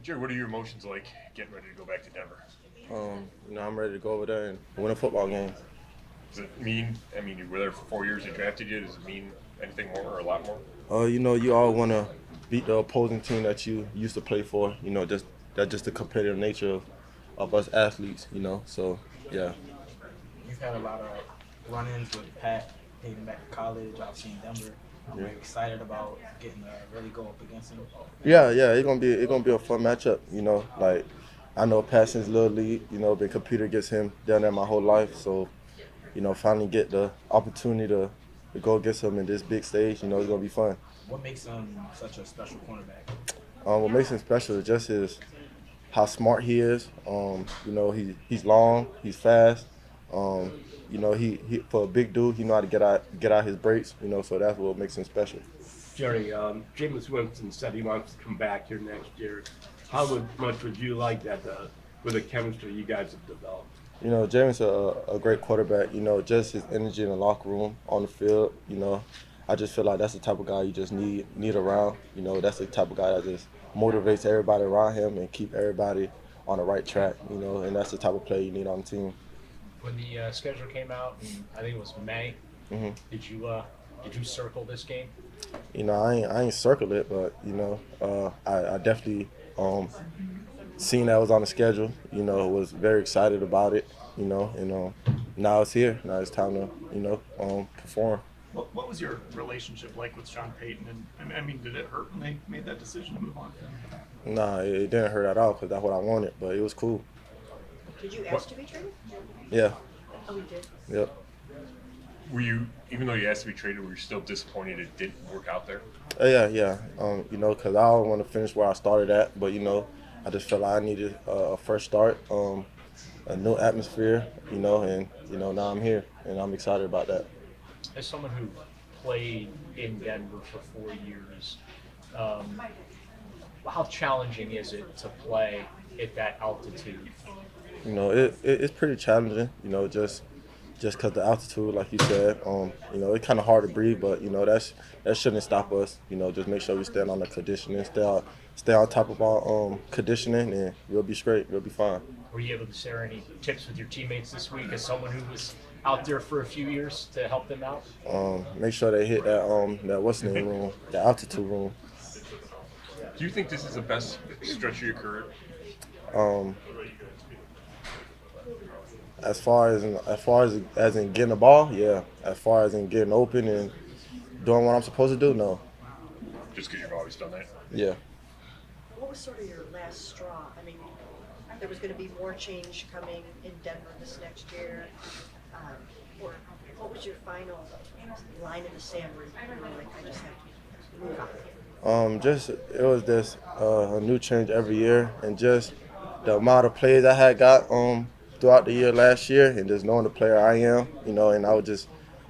Jerry, what are your emotions like getting ready to go back to Denver? I'm ready to go over there and win a football game. Does it mean, I mean, you were there for 4 years, they drafted you, does it mean anything more or a lot more? You all want to beat the opposing team that you used to play for. Just the competitive nature of us athletes. So yeah. You've had a lot of run-ins with Pat dating back to college, obviously in Denver. I'm Yeah. very excited about getting to really go up against him. Yeah. It's gonna be a fun matchup. Like I know Pat since Little League. Been competing against him down there my whole life. So finally get the opportunity to go against him in this big stage. It's gonna be fun. What makes him such a special cornerback? What makes him special is just how smart he is. He's long, he's fast. Um, he for a big dude, he know how to get out his breaks. So that's what makes him special. Jerry, Jameis Winston said he wants to come back here next year. How much would you like that with the chemistry you guys have developed? Jameis a great quarterback. Just his energy in the locker room, on the field. I just feel like that's the type of guy you just need around. That's the type of guy that just motivates everybody around him and keep everybody on the right track. And that's the type of player you need on the team. When the schedule came out, I think it was May. hmm Did you circle this game? I ain't circled it, but I definitely seen that was on the schedule. Was very excited about it. And now it's here. Now it's time to perform. What was your relationship like with Sean Payton? And I mean, did it hurt when they made that decision to move on from him? Nah, it didn't hurt at all because that's what I wanted. But it was cool. Did you ask to be traded? Yeah. Oh, you did? Yep. Were you, even though you asked to be traded, were you still disappointed it didn't work out there? Yeah. Because I always want to finish where I started at, but I just felt like I needed a fresh start, a new atmosphere, and now I'm here, and I'm excited about that. As someone who played in Denver for 4 years, how challenging is it to play at that altitude? It's pretty challenging, just because the altitude, like you said, it's kind of hard to breathe, but that shouldn't stop us. Just make sure we stand on the conditioning, stay on top of our conditioning, and we'll be straight. We'll be fine. Were you able to share any tips with your teammates this week as someone who was out there for a few years to help them out? Make sure they hit that what's the name room, the altitude room. Do you think this is the best stretch of your career? Um, as in getting the ball, yeah. As far as in getting open and doing what I'm supposed to do, no. Just because you've always done that? Yeah. What was sort of your last straw? I mean, there was going to be more change coming in Denver this next year. Or what was your final line in the sand where you were like, I just have to move on? It was just a new change every year, and just the amount of plays I had got throughout the year last year, and just knowing the player I am, and I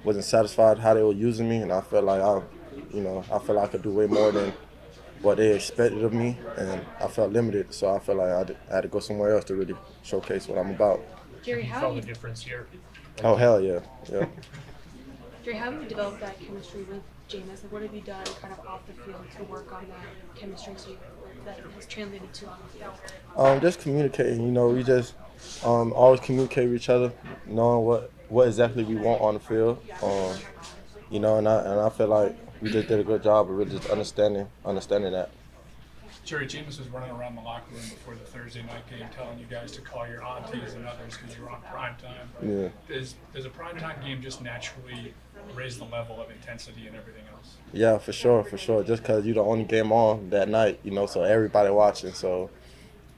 wasn't satisfied how they were using me, and I felt like I could do way more than what they expected of me, and I felt limited, so I felt like I had to go somewhere else to really showcase what I'm about. Jerry, You how felt have the you, difference here? Oh hell yeah. Jerry, how have you developed that chemistry with Jameis? Like, what have you done kind of off the field to work on that chemistry that has translated to on the field? Just communicating. We just always communicate with each other, knowing what exactly we want on the field. And I feel like we just did a good job of really just understanding that. Jerry, Jameis was running around the locker room before the Thursday night game telling you guys to call your aunties and others because you were on primetime. Yeah. Does a primetime game just naturally raise the level of intensity and everything else? Yeah, for sure. Just because you're the only game on that night, so everybody watching. So,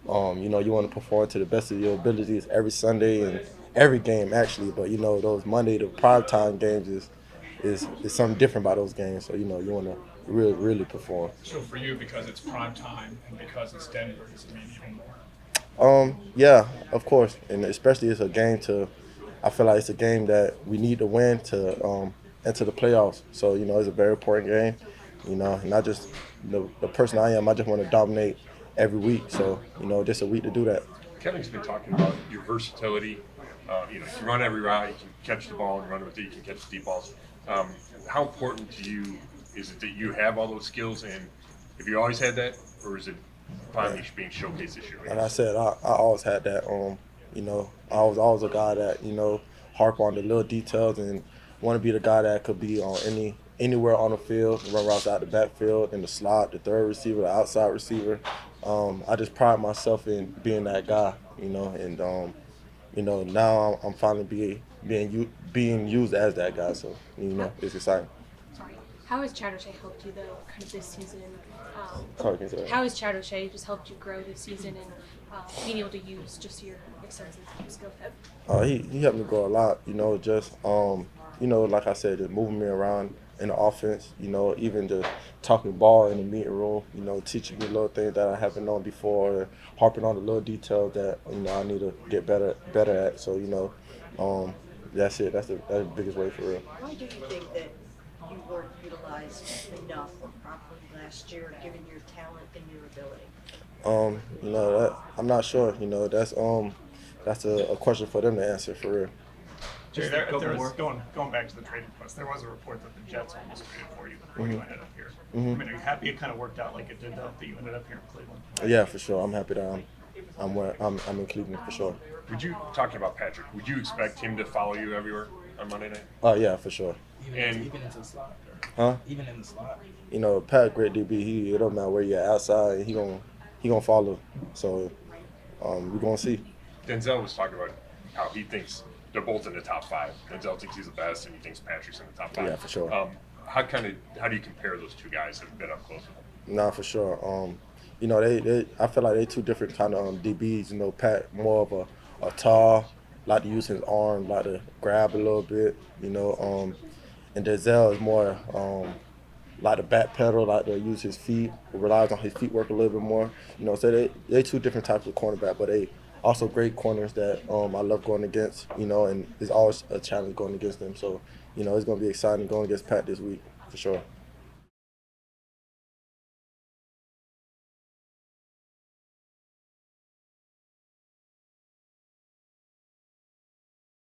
you want to perform to the best of your abilities every Sunday and every game actually. But those Monday to primetime games is something different about those games. So you want to really perform. So for you, because it's prime time and because it's Denver, does it mean even more? Yeah, of course, and especially I feel like it's a game that we need to win to enter the playoffs. So it's a very important game. Not just the person I am. I just want to dominate every week. So just a week to do that. Kevin's been talking about your versatility. You run every route, you can catch the ball and run with it, you can catch deep balls. How important to you is it that you have all those skills, and have you always had that, or is it finally being showcased this year? Like I said, I always had that. You know, I was always a guy that, you know, harp on the little details and want to be the guy that could be on anywhere on the field, run routes out the backfield, in the slot, the third receiver, the outside receiver. I just pride myself in being that guy, you know, and you know, now I'm finally being used as that guy. So, you know, it's exciting. Sorry. How has Chatterjee helped you though, kind of this season? Sorry, can you say that? How has Chatterjee just helped you grow this season and being able to use just your extensive skill set? He helped me grow a lot, you know, just, you know, like I said, just moving me around in the offense, you know, even just talking ball in the meeting room, you know, teaching me little things that I haven't known before, harping on the little details that, you know, I need to get better at. So, you know, that's it. That's the biggest way for real. Why do you think that you weren't utilized enough or properly last year, given your talent and your ability? You know, I'm not sure. You know, that's a question for them to answer for real. Jerry, there was going back to the trade request. There was a report that the Jets almost traded for you before you ended up here. I mean, are you happy it kind of worked out like it did, though, that you ended up here in Cleveland? Yeah, for sure. I'm happy that I'm in Cleveland for sure. Would you, talking about Patrick, would you expect him to follow you everywhere on Monday night? Oh yeah, for sure. Even into the slot. Huh? Even in the slot. You know, Pat, great DB. It don't matter where you're outside. He gonna follow. So we're gonna see. Denzel was talking about how he thinks they're both in the top 5. Denzel thinks he's the best, and he thinks Patrick's in the top 5. Yeah, for sure. How do you compare those two guys that have been up close with them? Nah, for sure. You know, I feel like they two different kind of DBs. You know, Pat more of a tall, like to use his arm, like to grab a little bit. You know, and Denzel is more like to back pedal, like to use his feet, relies on his feet work a little bit more. You know, so they two different types of cornerback, but they also great corners that I love going against. You know, and it's always a challenge going against them. So, you know, it's gonna be exciting going against Pat this week for sure.